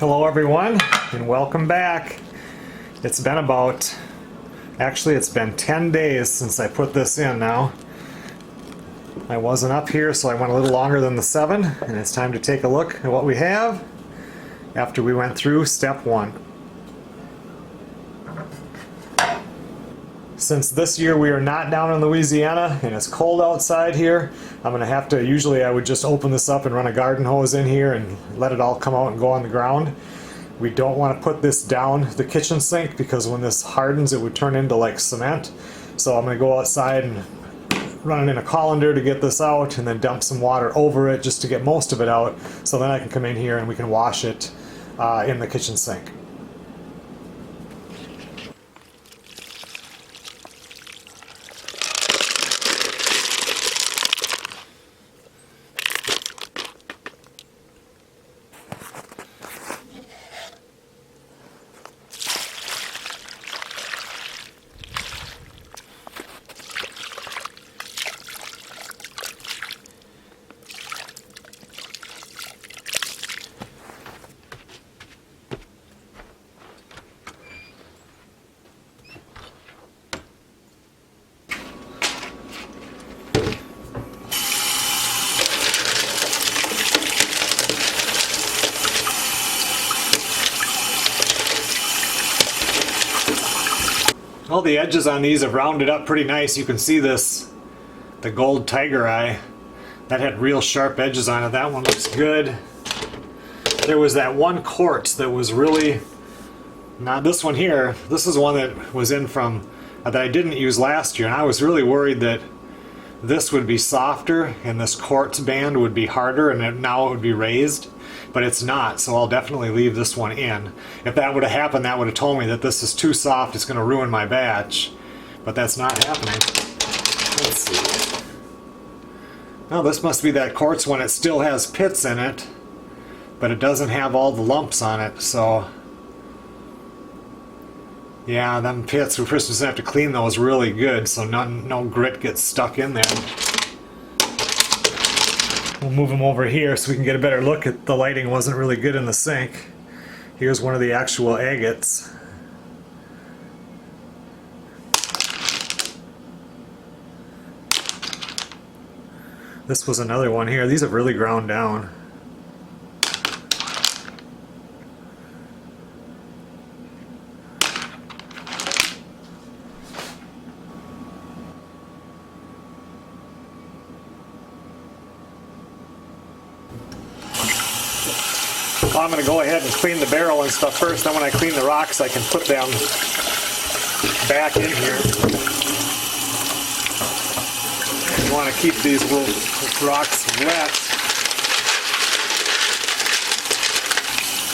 Hello everyone and welcome back. It's been it's been 10 days since I put this in now. I wasn't up here, so I went a little longer than the 7, and it's time to take a look at what we have after we went through step 1. Since this year we are not down in Louisiana and it's cold outside here, I'm going to have to, usually I would just open this up and run a garden hose in here and let it all come out and go on the ground. We don't want to put this down the kitchen sink because when this hardens it would turn into like cement. So I'm going to go outside and run it in a colander to get this out and then dump some water over it just to get most of it out, so then I can come in here and we can wash it in the kitchen sink. All the edges on these have rounded up pretty nice. You can see the gold tiger eye. That had real sharp edges on it. That one looks good. There was that one quartz that was really, not this one here. This is one that was in from, that I didn't use last year. And I was really worried that this would be softer and this quartz band would be harder and now it would be raised. But it's not, so I'll definitely leave this one in. If that would have happened, that would have told me that this is too soft, it's going to ruin my batch. But that's not happening. Let's see. Now this must be that quartz one. It still has pits in it, but it doesn't have all the lumps on it, so... yeah, them pits, we're just going to have to clean those really good so no grit gets stuck in there. We'll move them over here so we can get a better look at the lighting. Wasn't really good in the sink. Here's one of the actual agates. This was another one here. These have really ground down. I'm going to go ahead and clean the barrel and stuff first. Then when I clean the rocks, I can put them back in here. You want to keep these little rocks wet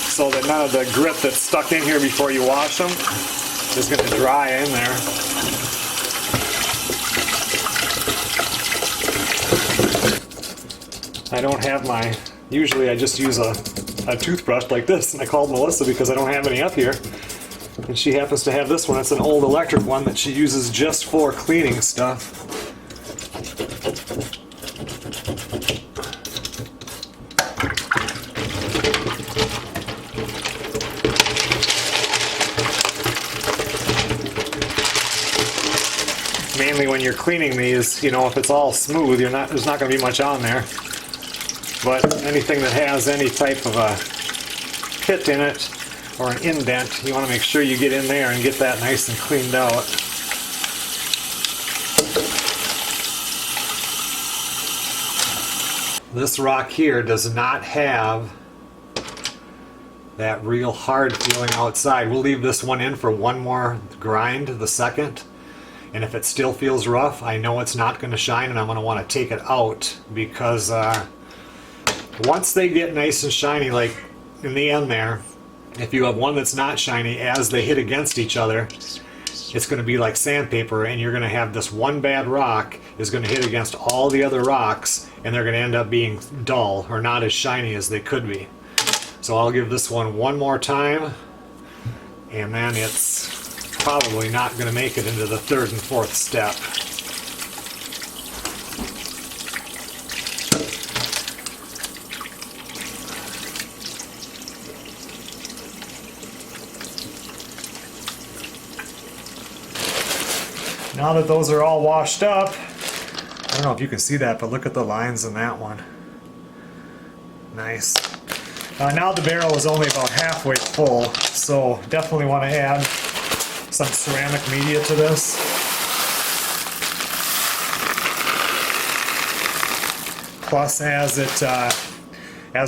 so that none of the grit that's stuck in here before you wash them is going to dry in there. I don't have my... usually I just use a toothbrush like this, and I called Melissa because I don't have any up here, and she happens to have this one. It's an old electric one that she uses just for cleaning stuff. Mainly when you're cleaning these, you know, if it's all smooth, there's not going to be much on there. But anything that has any type of a pit in it or an indent, you want to make sure you get in there and get that nice and cleaned out. This rock here does not have that real hard feeling outside. We'll leave this one in for one more grind, the second. And if it still feels rough, I know it's not going to shine and I'm going to want to take it out because... once they get nice and shiny, like in the end there, if you have one that's not shiny, as they hit against each other, it's going to be like sandpaper, and you're going to have this one bad rock is going to hit against all the other rocks, and they're going to end up being dull or not as shiny as they could be. So I'll give this one more time, and then it's probably not going to make it into the third and fourth step. Now that those are all washed up, I don't know if you can see that, but look at the lines in that one. Nice. Now the barrel is only about halfway full, so definitely want to add some ceramic media to this. Plus, as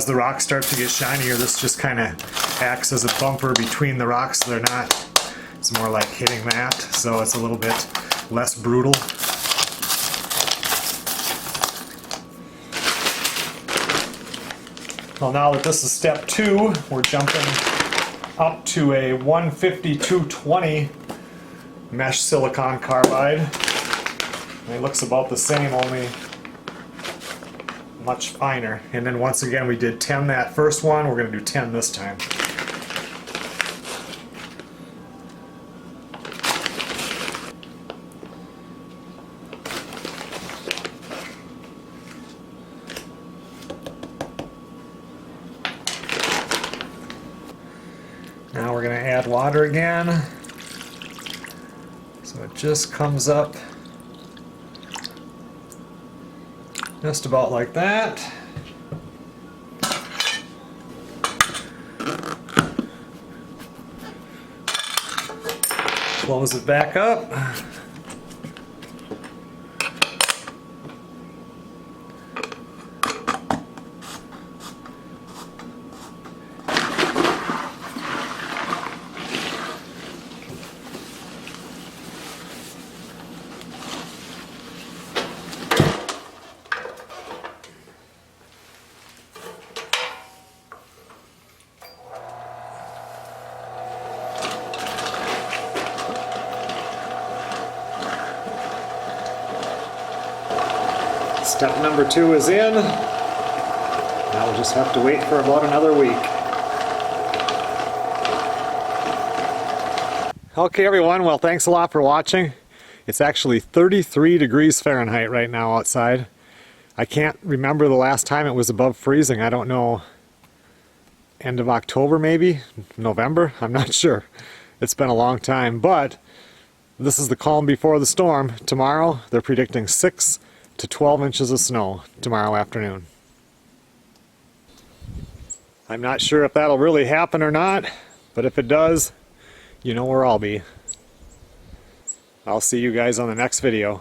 the rocks start to get shinier, this just kind of acts as a bumper between the rocks. So they're not. It's more like hitting that, so it's a little bit less brutal. Well, now that this is step 2, we're jumping up to a 150-220 Mesh Silicon Carbide. And it looks about the same, only much finer. And then once again, we did 10 that first one, we're going to do 10 this time. Now we're going to add water again, so it just comes up just about like that. Close it back up. Step number 2 is in. Now we'll just have to wait for about another week. Okay everyone, well thanks a lot for watching. It's actually 33 degrees Fahrenheit right now outside. I can't remember the last time it was above freezing. I don't know, end of October maybe? November? I'm not sure. It's been a long time, but this is the calm before the storm. Tomorrow they're predicting 6 to 12 inches of snow tomorrow afternoon. I'm not sure if that'll really happen or not, but if it does, you know where I'll be. I'll see you guys on the next video.